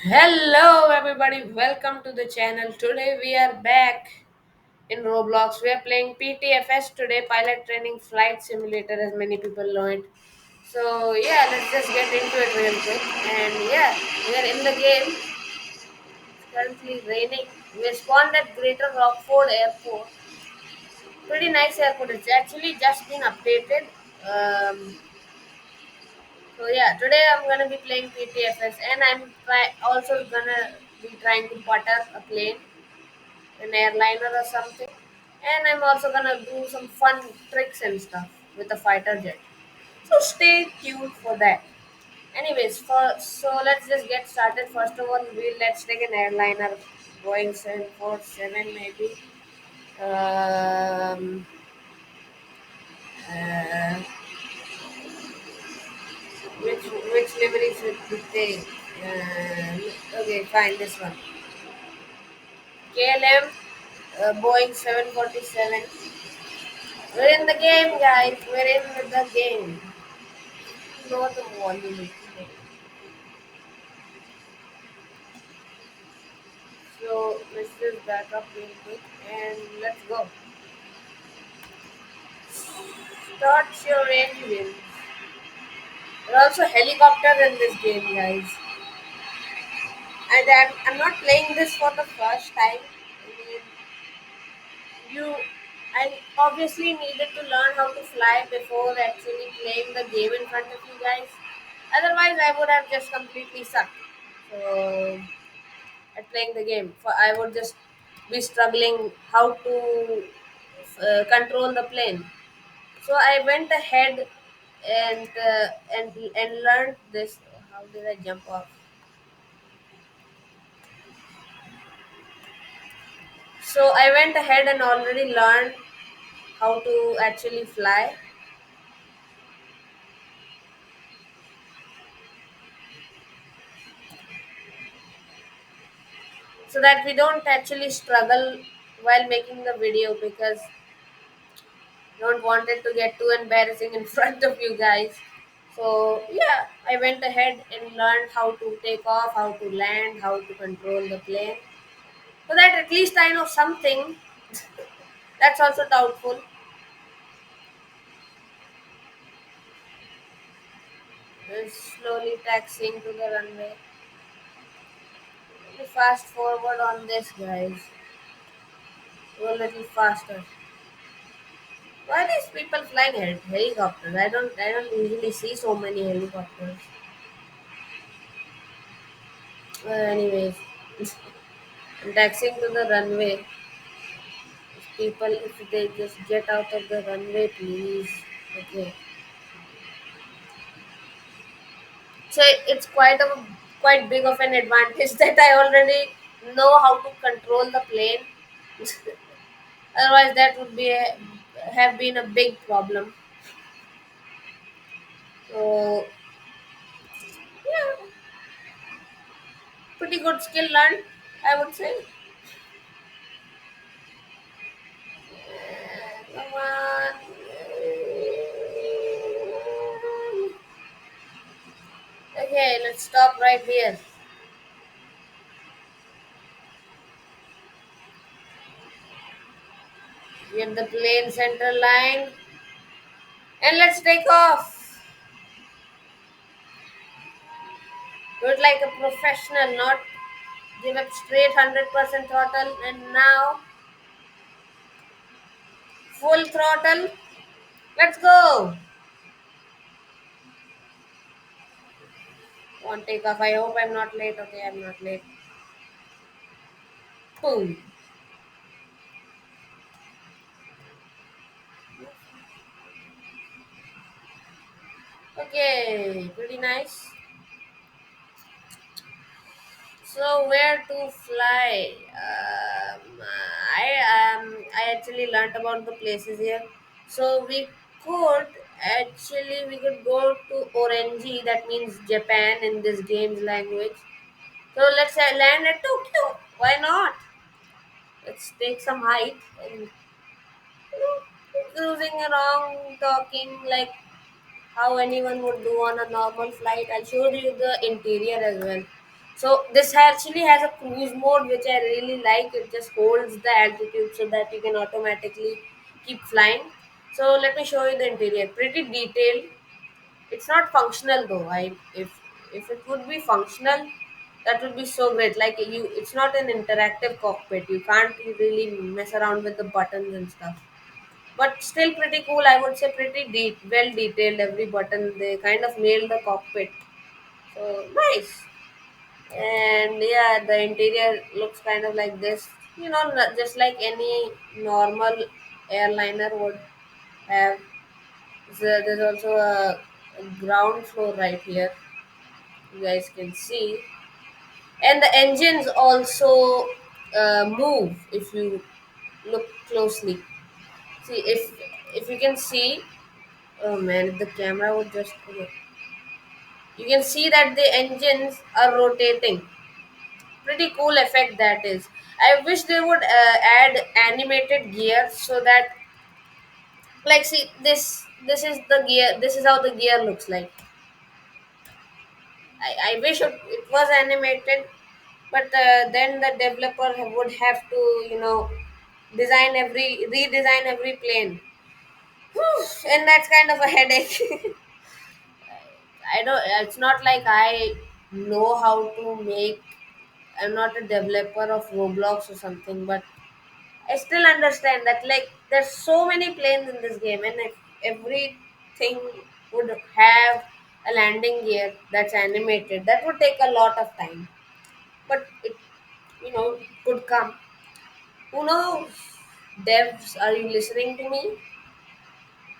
Hello everybody, welcome to the channel. Today we are back in Roblox. We are playing PTFS today, Pilot Training Flight Simulator, as many people know it. So yeah, let's just get into it real quick. And yeah, we are in the game. It's currently raining. We spawned at Greater Rockford Airport. Pretty nice airport. It's actually just been updated. Um, so yeah, today I'm gonna be playing PTFS, and also gonna be trying to butter a plane, an airliner or something. And I'm also gonna do some fun tricks and stuff with the fighter jet. So stay tuned for that. Anyways, so let's just get started. First of all, let's take an airliner, Boeing 747 maybe. Um, uh, which livery should we take? Okay, fine. This one. KLM, Boeing 747. We're in the game, guys. We're in the game. Lower the volume. So let's just back up real quick and let's go. Start your engine. There are also helicopters in this game, guys. And I'm not playing this for the first time. I mean, you, I obviously needed to learn how to fly before actually playing the game in front of you guys. Otherwise, I would have just completely sucked. So at playing the game, for I would just be struggling how to control the plane. So I went ahead and learned this. How did I jump off? So I went ahead and already learned how to actually fly, so that we don't actually struggle while making the video, because don't want it to get too embarrassing in front of you guys. So yeah, I went ahead and learned how to take off, how to land, how to control the plane, so that at least I know something. That's also doubtful. Slowly taxiing to the runway. Let me fast forward on this, guys. Go a little faster. Why these people flying helicopters? I don't usually see so many helicopters. Anyways, I'm taxiing to the runway. People, if they just get out of the runway, please. Okay. So it's quite big of an advantage that I already know how to control the plane. Otherwise, that would have been a big problem. So yeah, pretty good skill learned, I would say. Come on. Okay, let's stop right here. We have the plane center line, and let's take off. Do it like a professional, not give up straight 100% throttle, and now full throttle. Let's go. On takeoff. I hope I'm not late. Okay, I'm not late. Boom. Okay, pretty nice. So where to fly? I actually learned about the places here. So could we could go to Orange. That means Japan in this game's language. So let's land at Tokyo. Why not? Let's take some height and cruising around, talking like how anyone would do on a normal flight. I'll show you the interior as well. So this actually has a cruise mode which I really like. It just holds the altitude so that you can automatically keep flying. So let me show you the interior. Pretty detailed. It's not functional though. I if it would be functional, that would be so great. Like you, it's not an interactive cockpit. You can't really mess around with the buttons and stuff. But still pretty cool. I would say pretty well detailed. Every button they kind of nailed the cockpit. So nice. And yeah, the interior looks kind of like this. Just like any normal airliner would have. So there's also a ground floor right here. You guys can see, and the engines also move if you look closely. See if you can see. Oh man, if the camera would just. Okay. You can see that the engines are rotating. Pretty cool effect that is. I wish they would add animated gear so that, like, see this is the gear. This is how the gear looks like. I wish it was animated, but then the developer would have to, redesign every plane. Whew, and that's kind of a headache. I don't. It's not like I know how to make. I'm not a developer of Roblox or something, but I still understand that, like, there's so many planes in this game, and if everything would have a landing gear that's animated, that would take a lot of time. But it, could come. Who knows? Devs, are you listening to me?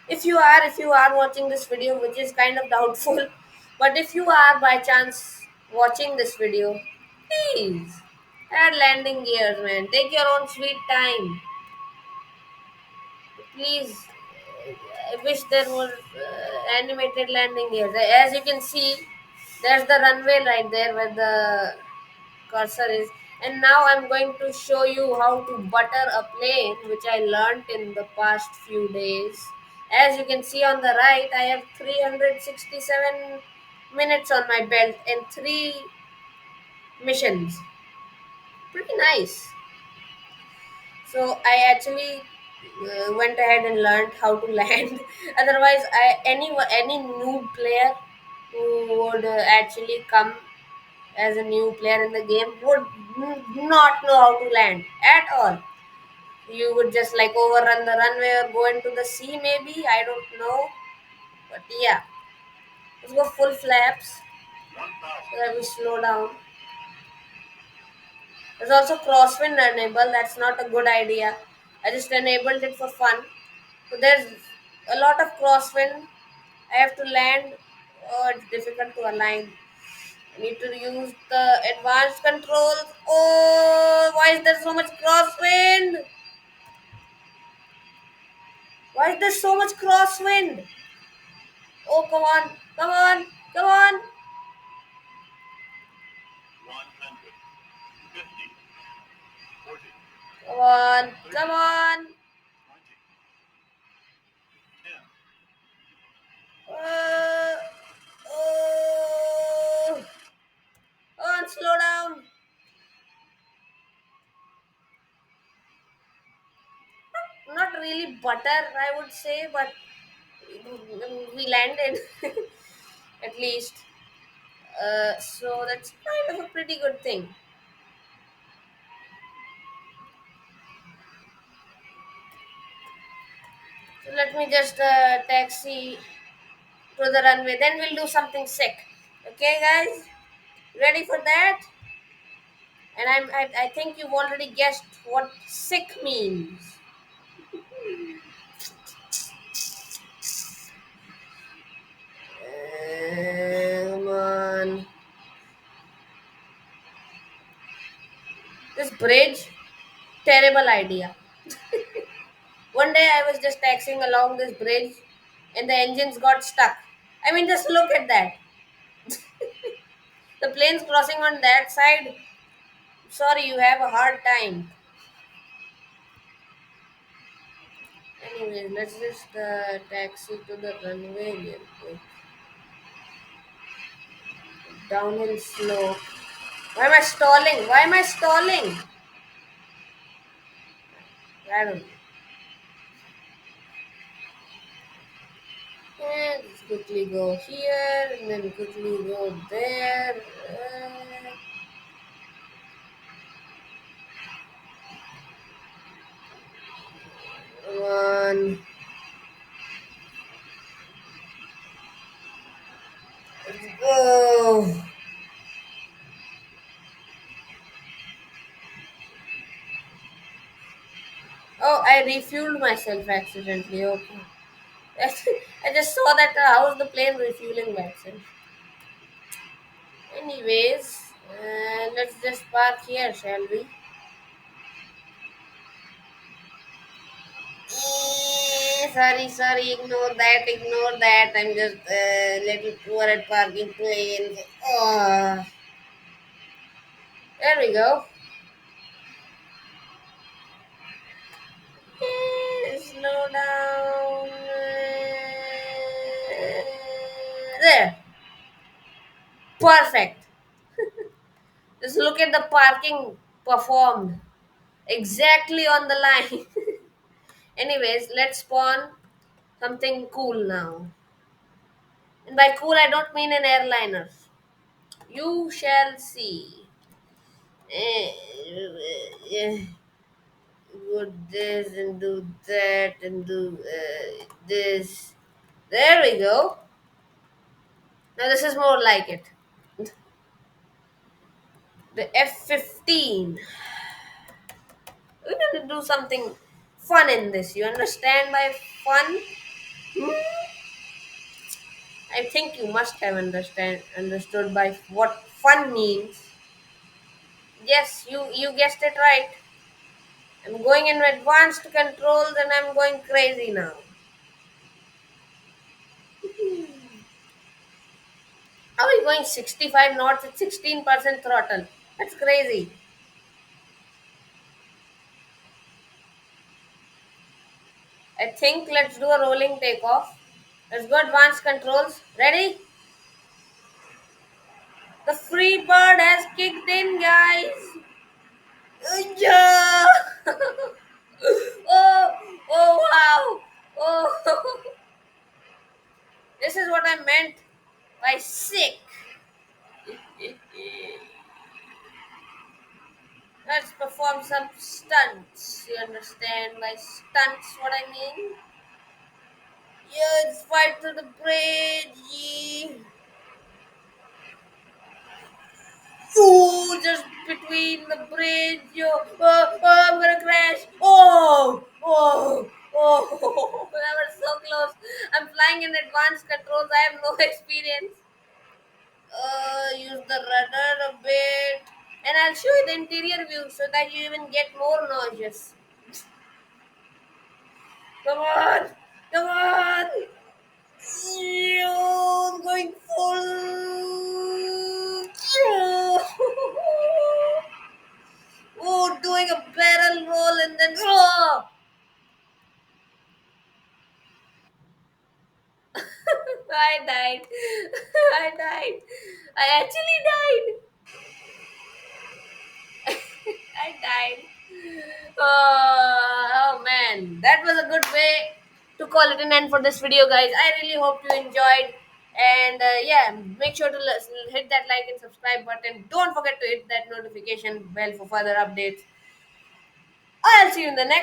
If you are watching this video, which is kind of doubtful, but if you are by chance watching this video, please add landing gears, man. Take your own sweet time. Please, I wish there were animated landing gears. As you can see, there's the runway right there where the cursor is. And now I'm going to show you how to butter a plane, which I learnt in the past few days. As you can see on the right, I have 367 minutes on my belt and 3 missions. Pretty nice. So I actually went ahead and learned how to land. Otherwise, any new player who would actually come as a new player in the game would not know how to land at all. You would just like overrun the runway or go into the sea, maybe. I don't know, but yeah, let's go full flaps so that we slow down. There's also crosswind enable. That's not a good idea. I just enabled it for fun. So there's a lot of crosswind. I have to land. Oh, it's difficult to align. I need to use the advanced controls. Oh, why is there so much crosswind? Why is there so much crosswind? Oh, come on, come on, come on. 150, 40. Come on, come on. 10. Oh, come on, slow down. Not really butter, I would say, but we landed at least. So that's kind of a pretty good thing. So let me just taxi to the runway. Then we'll do something sick. Okay, guys, ready for that? And I think you've already guessed what sick means. Come on. This bridge, terrible idea. One day I was just taxiing along this bridge and the engines got stuck. I mean, just look at that. The plane's crossing on that side. Sorry, you have a hard time. Anyways, let's just taxi to the runway real quick. Downhill slope. Why am I stalling? Why am I stalling? I don't know. Let's quickly go here and then quickly go there. One. Let's go. Oh, I refueled myself accidentally. Okay. I just saw that how's the plane refueling by itself. Anyways, let's just park here, shall we? Sorry, ignore that. I'm just little poor at parking planes. Oh, there we go. Slow down. There. Perfect. Just look at the parking performed. Exactly on the line. Anyways, let's spawn something cool now. And by cool, I don't mean an airliner. You shall see. Eh, eh, do this and do that and do this. There we go. Now this is more like it. The F-15. We're going to do something fun in this. You understand by fun? Hmm? I think you must have understood by what fun means. Yes, you guessed it right. I'm going in advanced controls and I'm going crazy now. How are you going 65 knots at 16% throttle? That's crazy. I think let's do a rolling takeoff. Let's go advanced controls. Ready? The free bird has kicked in, guys. Yeah. Oh, oh wow. Oh, this is what I meant by sick. Let's perform some stunts. You understand by stunts what I mean? Yeah, let's fight to the bridge. Yeah. Ooh, just between the bridge. Yo, I'm gonna crash. Oh, that was so close. I'm flying in advanced controls. I have no experience. Use the rudder a bit. And I'll show you the interior view so that you even get more nauseous. Come on! Come on! I'm going full. Oh, doing a barrel roll and then I died. I died. I actually died. I died. Oh man, that was a good way to call it an end for this video, guys. I really hope you enjoyed. And yeah, make sure to hit that like and subscribe button. Don't forget to hit that notification bell for further updates. I'll see you in the next.